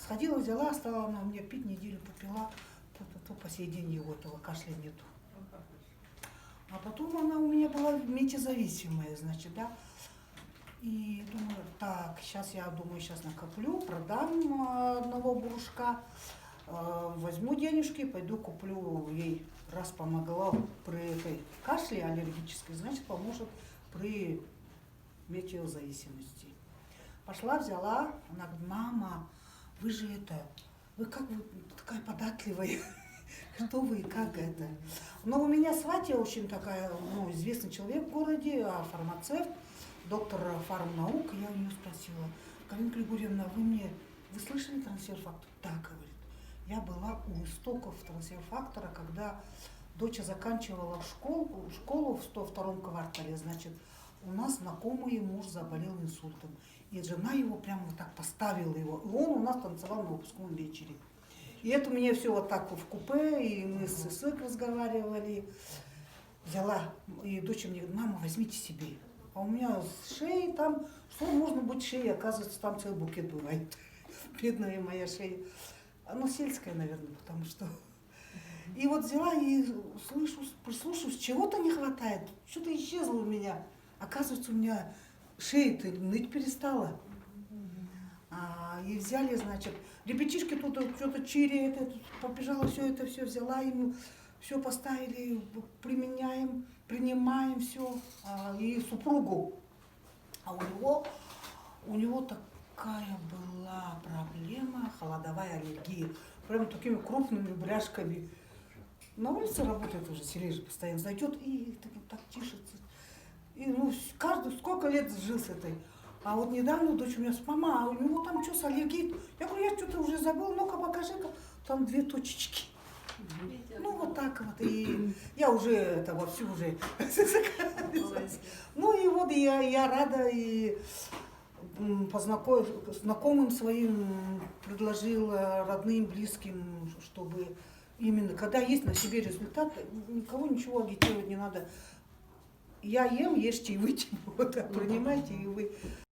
Сходила, взяла, стала она у меня пить, неделю попила, то по сей день его этого кашля нету. А потом она у меня была метезависимая, значит, да. И думаю, так, сейчас я думаю, сейчас накоплю, продам одного бурушка, возьму денежки, пойду куплю ей, раз помогла при этой кашле аллергической, значит, поможет при метеозависимости. Пошла, взяла, она говорит, мама, вы же вы как вы такая податливая, что вы, как это? Но у меня сватья очень такая, ну, известный человек в городе, фармацевт, доктор фармнаук, я у нее спросила, Галина Григорьевна, вы слышали трансфер-фактор? Да, говорит. Я была у истоков трансфер-фактора, когда дочь заканчивала школу в 102-м квартале, значит, у нас знакомый муж заболел инсультом. И жена его прямо вот так поставила его. И он у нас танцевал на выпускном вечере. И это мне все вот так в купе, и мы с Исой разговаривали. Взяла, и дочь мне говорит, мама, возьмите себе. А у меня с шеей там, что можно быть шеей, оказывается, там целый букет бывает. Бедная моя шея. Она сельская, наверное, потому что... И вот взяла и слышу, прислушиваюсь, чего-то не хватает, что-то исчезло у меня. Оказывается, у меня шея-то ныть перестала. И взяли, значит, ребятишки тут что-то чири, побежала, все это все взяла, ему все поставили, принимаем все. И супругу. А у него такая была проблема, холодовая аллергия, прям такими крупными бляшками. На улице работает уже, Сережа постоянно зайдет и так тишится. И ну, сколько лет жил с этой. А вот недавно дочь у меня спрашивает, мама, а у него там что с аллергией? Я говорю, я что-то уже забыла, ну-ка покажи-ка. Там 2 точечки. Ну вот так вот. И я уже вовсю уже Ну и вот я рада и знакомым своим предложила, родным, близким, чтобы именно, когда есть на себе результат, никого ничего агитировать не надо. Я ем, ешьте и вы, вот, принимайте и вы.